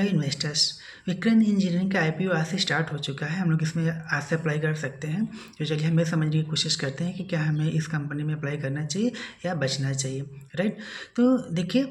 Investors, Vikram engineering का IPO आज से स्टार्ट हो चुका है। हम लोग इसमें आज से अप्लाई कर सकते हैं। तो चलिए हम ये समझने की कोशिश करते हैं कि क्या हमें इस कंपनी में अप्लाई करना चाहिए या बचना चाहिए, राइट। तो देखिए,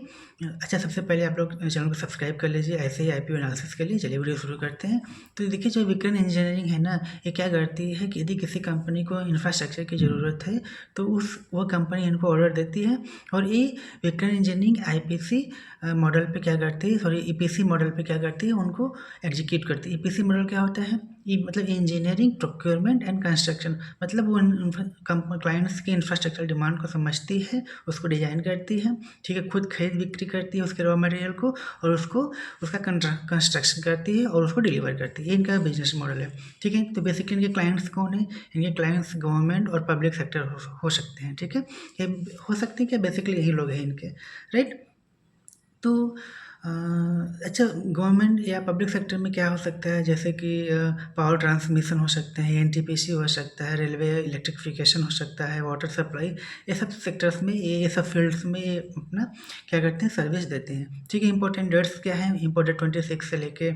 अच्छा सबसे पहले आप लोग चैनल को सब्सक्राइब कर लीजिए ऐसे ही आईपीओ एनालिसिस के लिए। चलिए वीडियो शुरू करते हैं। तो देखिए, जो विक्रम इंजीनियरिंग है ना, ये क्या करती है कि यदि किसी कंपनी को इंफ्रास्ट्रक्चर की ज़रूरत है तो वो कंपनी इनको ऑर्डर देती है, और ये विक्रम इंजीनियरिंग आईपीसी मॉडल पे क्या करती है, सॉरी ईपीसी मॉडल पे क्या करती है, उनको एग्जीक्यूट करती है। ईपीसी मॉडल क्या होता है? मतलब इंजीनियरिंग, प्रोक्योरमेंट एंड कंस्ट्रक्शन। मतलब वो क्लाइंट्स की इंफ्रास्ट्रक्चर डिमांड को समझती है, उसको डिजाइन करती है, ठीक है, खुद खरीद बिक्री करती है उसके रॉ मटेरियल को, और उसका कंस्ट्रक्शन करती है और उसको डिलीवर करती है। ये इनका बिजनेस मॉडल है, ठीक है। तो बेसिकली इनके क्लाइंट्स कौन है? इनके क्लाइंट्स गवर्नमेंट और पब्लिक सेक्टर हो सकते हैं, ठीक है। ये हो सकते हैं क्या? बेसिकली यही लोग हैं इनके, राइट। तो अच्छा, गवर्नमेंट या पब्लिक सेक्टर में क्या हो सकता है? जैसे कि पावर ट्रांसमिशन हो सकते हैं, एनटीपीसी हो सकता है, रेलवे इलेक्ट्रिफिकेशन हो सकता है, वाटर सप्लाई। ये सब सेक्टर्स में, ये सब फील्ड्स में ये अपना क्या करते हैं? सर्विस देते हैं, ठीक है। इंपॉर्टेंट डेट्स क्या है? इंपॉर्टेंट 26 से लेके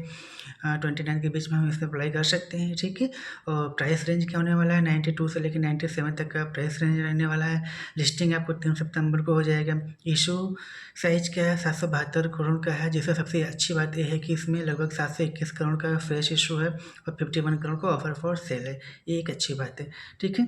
29 के बीच में हम इसमें अप्लाई कर सकते हैं, ठीक है। और प्राइस रेंज क्या होने वाला है? 92 से लेकर 97 तक का प्राइस रेंज रहने वाला है। लिस्टिंग आपको 3 सितंबर को हो जाएगा। इशू साइज क्या है? 772 करोड़ का है, जिससे सबसे अच्छी बात यह है कि इसमें लगभग 721 करोड़ का फ्रेश इशू है और 51 करोड़ का ऑफर फॉर सेल है। ये एक अच्छी बात है, ठीक है।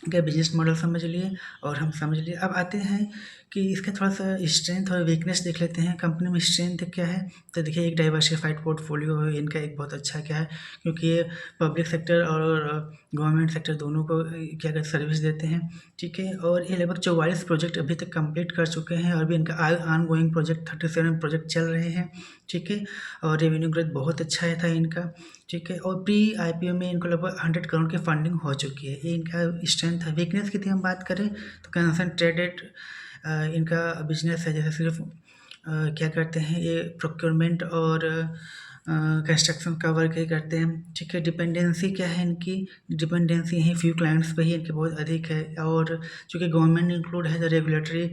क्या बिजनेस मॉडल समझ लिए और हम समझ लिए। अब आते हैं कि इसका थोड़ा सा स्ट्रेंथ और वीकनेस देख लेते हैं। कंपनी में स्ट्रेंथ क्या है? तो देखिए, एक डाइवर्सिफाइड पोर्टफोलियो है इनका, एक बहुत अच्छा क्या है, क्योंकि ये पब्लिक सेक्टर और गवर्नमेंट सेक्टर दोनों को क्या कहते सर्विस देते हैं, ठीक है। और ये लगभग 44 प्रोजेक्ट अभी तक कंप्लीट कर चुके हैं, और भी इनका ऑन गोइंग प्रोजेक्ट 37 प्रोजेक्ट चल रहे हैं, ठीक है। और रेवेन्यू ग्रोथ बहुत अच्छा था इनका, ठीक है। और प्री आईपीओ में इनको लगभग 100 करोड़ की फंडिंग हो चुकी है। ये इनका स्ट्रेंथ है। वीकनेस की हम बात करें तो कंसंट्रेटेड इनका बिजनेस है। जैसे सिर्फ क्या करते हैं, ये प्रोक्योरमेंट और कंस्ट्रक्शन का वर्क ही करते हैं, ठीक है। डिपेंडेंसी क्या है इनकी? डिपेंडेंसी यही फ्यू क्लाइंट्स पे ही इनकी बहुत अधिक है, और चूँकि गवर्नमेंट इंक्लूड है तो रेगुलेटरी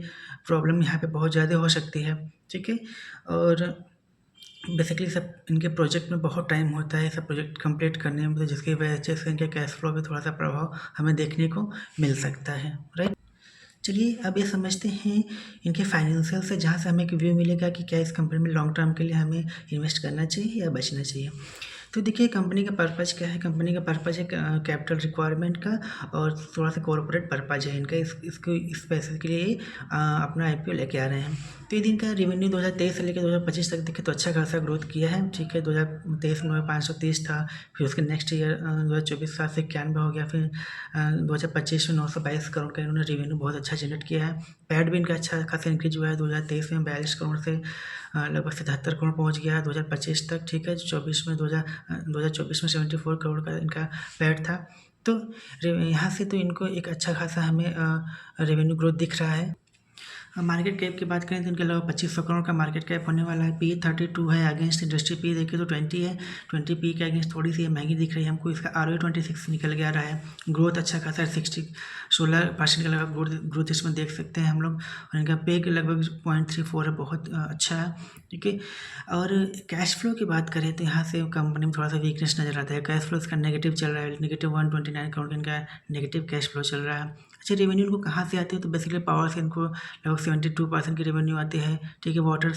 प्रॉब्लम यहाँ पे बहुत ज़्यादा हो सकती है, ठीक है। और बेसिकली सब इनके प्रोजेक्ट में बहुत टाइम होता है सब प्रोजेक्ट कंप्लीट करने में, तो जिसकी वजह से इनके कैश फ्लो पे थोड़ा सा प्रभाव हमें देखने को मिल सकता है, राइट। चलिए अब ये समझते हैं इनके फाइनेंशियल से, जहाँ से हमें एक व्यू मिलेगा कि क्या इस कंपनी में लॉन्ग टर्म के लिए हमें इन्वेस्ट करना चाहिए या बचना चाहिए। तो देखिए, कंपनी का पर्पज़ क्या है? कंपनी का पर्पज़ है कैपिटल रिक्वायरमेंट का, और थोड़ा सा कॉर्पोरेट पर्पज़ है इनका। इसको इस पैसे के लिए अपना आईपीओ लेके आ रहे हैं। तो ये दिन का रेवेन्यू 2023 से लेकर 2025 तक देखें तो अच्छा खासा ग्रोथ किया है, ठीक है। 2023 में 530 था, फिर उसके नेक्स्ट ईयर 2024 791 हो गया, फिर 2025 में 922 करोड़ का इन्होंने रेवेन्यू बहुत अच्छा जनरेट किया है। पैड भी इनका अच्छा खासा इंक्रीज हुआ है। 2023 में 42 करोड़ से लगभग 77 करोड़ पहुंच गया है 2025 तक, ठीक है। 2024 में 74 करोड़ का इनका पैड था। तो यहाँ से तो इनको एक अच्छा खासा हमें रेवेन्यू ग्रोथ दिख रहा है। मार्केट कैप की बात करें तो इनके लगभग 2500 करोड़ का मार्केट कैप होने वाला है। पी 32 है, अगेंस्ट इंडस्ट्री पी देखें तो 20 है। 20 पी के अगेंस्ट थोड़ी सी महंगी दिख रही है हमको। इसका आर 26 निकल गया रहा है। ग्रोथ अच्छा खासा 16% का लगभग ग्रोथ इसमें देख सकते हैं हम लोग। और इनका पे लगभग 0.34 है, बहुत अच्छा है, ठीक है। और कैश फ्लो की बात करें तो यहाँ से कंपनी में थोड़ा सा वीकनेस नजर आता है। कैश फ्लो इसका नेगेटिव चल रहा है, नेगेटिव 129 करोड़ इनका नेगेटिव कैश फ्लो चल रहा है। अच्छा, रेवेन्यू इनको कहाँ से आती है? तो बेसिकली पावर से इनको लगभग 72% की रेवेन्यू आती है, ठीक है। वाटर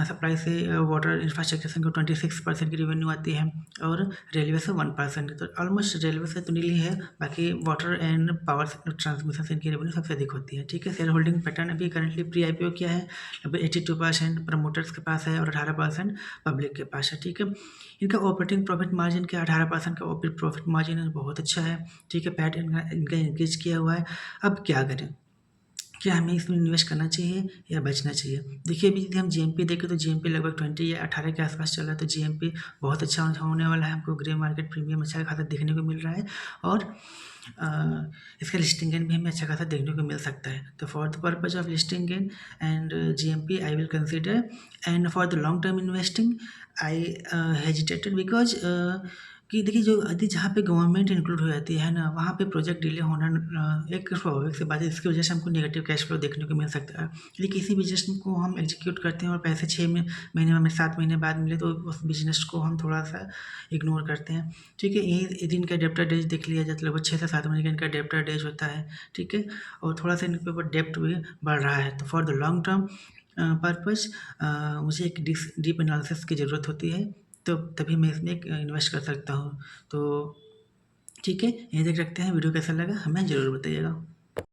सप्लाई से, वाटर इंफ्रास्ट्रक्चर से इनको 26% की रेवेन्यू आती है, और रेलवे से 1%। तो ऑलमोस्ट रेलवे से तो नीली है, बाकी वाटर एंड पावर ट्रांसमिशन से इनकी रेवेन्यू सबसे अधिक होती है, ठीक है। शेयर होल्डिंग पैटर्न अभी करंटली प्री आईपीओ क्या है? लगभग 82% प्रमोटर्स के पास है और 18% पब्लिक के पास है, ठीक है। इनका ऑपरेटिंग प्रॉफिट मार्जिन क्या? 18% का ऑपरेटिंग प्रॉफिट मार्जिन है, बहुत अच्छा है, ठीक है। पैट इनका इंक्रीज किया हुआ है। अब क्या करें? क्या हमें इसमें इन्वेस्ट करना चाहिए या बचना चाहिए? देखिए, अभी यदि हम जीएमपी देखें तो जीएमपी लगभग 20 या 18 के आसपास चल रहा है। तो जीएमपी बहुत अच्छा होने वाला है। हमको ग्रे मार्केट प्रीमियम अच्छा खासा देखने को मिल रहा है, और इसका लिस्टिंग गेन भी हमें अच्छा खासा देखने को मिल सकता है। तो for the purpose of listing gain and GMP I will consider, and for the long term investing I hesitated because कि देखिए जो यदि जहाँ पे गवर्नमेंट इंक्लूड हो जाती है ना, वहाँ पे प्रोजेक्ट डिले होना एक स्वाभाविक सी बात है। इसकी वजह से हमको नेगेटिव कैश फ्लो देखने को मिल सकता है। यदि किसी बिज़नेस को हम एग्जीक्यूट करते हैं और पैसे 6 महीने में, हमें 7 महीने बाद मिले, तो उस बिज़नेस को हम थोड़ा-सा इग्नोर करते हैं, ठीक है? यदि इनका डेब्टर डेज देख लिया जाए तो लगभग 6 से 7 महीने का इनका डेब्टर डेज होता है, ठीक है? और थोड़ा-सा इनके ऊपर डेब्ट भी बढ़ रहा है। तो for the long term purpose मुझे एक डीप एनालिसिस की ज़रूरत होती है, तो तभी मैं इसमें एक इन्वेस्ट कर सकता हूँ। तो ठीक है, यहीं तक रखते हैं। वीडियो कैसा लगा हमें ज़रूर बताइएगा।